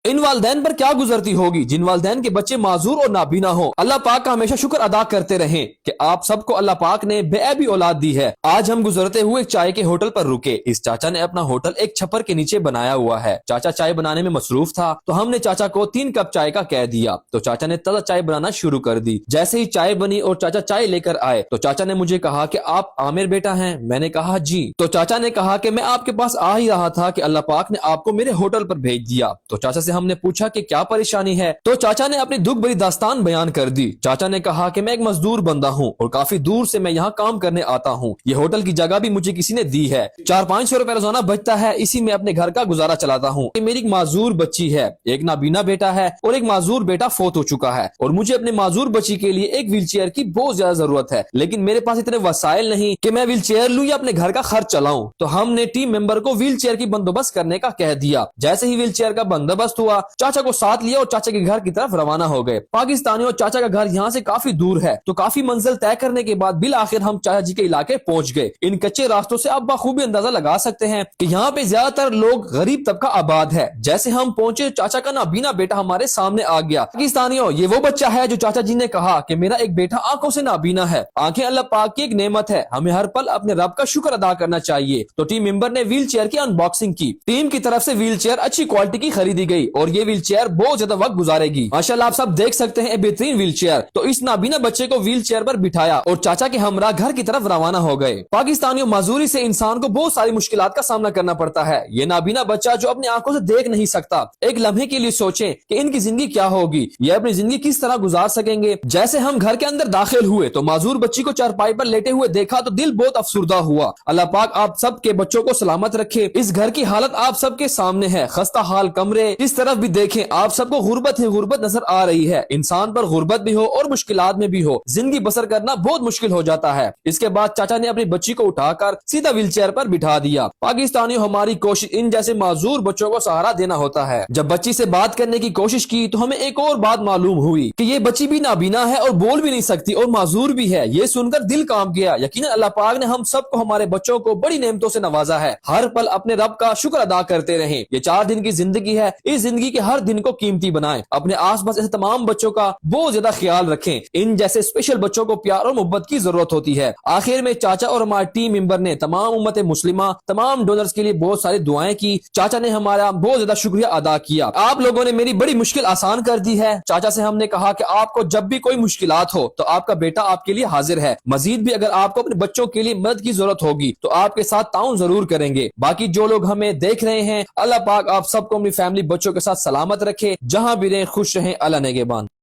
ان والدین پر کیا گزرتی ہوگی جن والدین کے بچے معذور اور نابینا ہوں۔ اللہ پاک کا ہمیشہ شکر ادا کرتے رہیں کہ آپ سب کو اللہ پاک نے بے عیبی اولاد دی ہے۔ آج ہم گزرتے ہوئے ایک چائے کے ہوٹل پر رکے۔ اس چاچا نے اپنا ہوٹل ایک چھپر کے نیچے بنایا ہوا ہے۔ چاچا چائے بنانے میں مصروف تھا تو ہم نے چاچا کو 3 کپ چائے کا کہہ دیا تو چاچا نے تازہ چائے بنانا شروع کر دی۔ جیسے ہی چائے بنی اور چاچا چائے لے کر آئے تو چاچا نے مجھے کہا کہ آپ عامر بیٹا ہیں؟ میں نے کہا جی۔ تو چاچا نے کہا کہ میں آپ کے پاس آ ہی رہا تھا کہ اللہ پاک نے آپ کو میرے ہوٹل پر بھیج دیا۔ تو چاچا سے ہم نے پوچھا کہ کیا پریشانی ہے؟ تو چاچا نے اپنی دکھ بھری داستان بیان کر دی۔ چاچا نے کہا کہ میں ایک مزدور بندہ ہوں اور کافی دور سے میں یہاں کام کرنے آتا ہوں۔ یہ ہوٹل کی جگہ بھی مجھے کسی نے دی ہے۔ 400-500 روپے روزانہ بچتا ہے، اسی میں اپنے گھر کا گزارا چلاتا ہوں۔ میری ایک معذور بچی ہے، ایک نابینا بیٹا ہے اور ایک معذور بیٹا فوت ہو چکا ہے اور مجھے اپنے معذور بچی کے لیے ایک ویل چیئر کی بہت زیادہ ضرورت ہے، لیکن میرے پاس اتنے وسائل نہیں کہ میں ویل چیئر لوں یا اپنے گھر کا خرچ چلاؤں۔ تو ہم نے ٹیم ممبر کو ویل چیئر کی بندوبست کرنے کا کہہ دیا۔ جیسے ہی ویل چیئر کا بندوبست ہوا، چاچا کو ساتھ لیا اور چاچا کے گھر کی طرف روانہ ہو گئے۔ پاکستانیوں، چاچا کا گھر یہاں سے کافی دور ہے تو کافی منزل طے کرنے کے بعد بالآخر ہم چاچا جی کے علاقے پہنچ گئے۔ ان کچے راستوں سے آپ بخوبی اندازہ لگا سکتے ہیں کہ یہاں پہ زیادہ تر لوگ غریب طبقہ آباد ہے۔ جیسے ہم پہنچے، چاچا کا نابینا بیٹا ہمارے سامنے آ گیا۔ پاکستانیوں، یہ وہ بچہ ہے جو چاچا جی نے کہا کہ میرا ایک بیٹا آنکھوں سے نابینا ہے۔ آنکھیں اللہ پاک کی ایک نعمت ہے، ہمیں ہر پل اپنے رب کا شکر ادا کرنا چاہیے۔ تو ٹیم ممبر نے ویل چیئر کی ان باکسنگ کی۔ ٹیم کی طرف سے ویل چیئر اچھی کوالٹی کی خریدی گئی اور یہ ویل چیئر بہت زیادہ وقت گزارے گی۔ ماشاءاللہ آپ سب دیکھ سکتے ہیں بہترین ویل چیئر۔ تو اس نابینا بچے کو ویل چیئر پر بٹھایا اور چاچا کے ہمراہ گھر کی طرف روانہ ہو گئے۔ پاکستانیوں، معذوری سے انسان کو بہت ساری مشکلات کا سامنا کرنا پڑتا ہے۔ یہ نابینا بچہ جو اپنی آنکھوں سے دیکھ نہیں سکتا، ایک لمحے کے لیے سوچیں کہ ان کی زندگی کیا ہوگی، یہ اپنی زندگی کس طرح گزار سکیں گے۔ جیسے ہم گھر کے اندر داخل ہوئے تو معذور بچی کو چارپائی پر لیٹے ہوئے دیکھا تو دل بہت افسردہ ہوا۔ اللہ پاک آپ سب کے بچوں کو سلامت رکھے۔ اس گھر کی حالت آپ سب کے سامنے ہے، خستہ حال کمرے، جس طرف بھی دیکھیں آپ سب کو غربت ہی غربت نظر آ رہی ہے۔ انسان پر غربت بھی ہو اور مشکلات میں بھی ہو، زندگی بسر کرنا بہت مشکل ہو جاتا ہے۔ اس کے بعد چاچا نے اپنی بچی کو اٹھا کر سیدھا ویل چیئر پر بٹھا دیا۔ پاکستانیوں، ہماری کوشش ان جیسے معذور بچوں کو سہارا دینا ہوتا ہے۔ جب بچی سے بات کرنے کی کوشش کی تو ہمیں ایک اور بات معلوم ہوئی کہ یہ بچی بھی نابینا ہے اور بول بھی نہیں سکتی اور معذور بھی ہے۔ یہ سن کر دل کانپ گیا۔ یقیناً اللہ پاک نے ہم سب کو، ہمارے بچوں کو بڑی نعمتوں سے نوازا ہے۔ ہر پل اپنے رب کا شکر ادا کرتے رہیں۔ یہ 4 دن کی زندگی ہے، اس زندگی کے ہر دن کو قیمتی بنائیں۔ اپنے آس پاس ایسے تمام بچوں کا بہت زیادہ خیال رکھیں۔ ان جیسے اسپیشل بچوں کو پیار اور محبت کی ضرورت ہوتی ہے۔ آخر میں چاچا اور ہمارے ٹیم ممبر نے تمام امت مسلمہ، تمام ڈونرز کے لیے بہت ساری دعائیں کی۔ چاچا نے ہمارا بہت زیادہ شکریہ ادا کیا۔ آپ لوگوں نے میری بڑی مشکل آسان کر دی ہے۔ چاچا سے ہم نے کہا کہ آپ کو جب بھی کوئی مشکلات ہو تو آپ کا بیٹا آپ کے لیے حاضر ہے۔ مزید بھی اگر آپ کو اپنے بچوں کے لیے مدد کی ضرورت ہوگی تو آپ کے ساتھ تعاون ضرور کریں گے۔ باقی جو لوگ ہمیں دیکھ رہے ہیں، اللہ پاک آپ سب کو اپنی فیملی، بچوں کے ساتھ سلامت رکھے، جہاں بھی رہیں خوش رہیں۔ اللہ نگہبان۔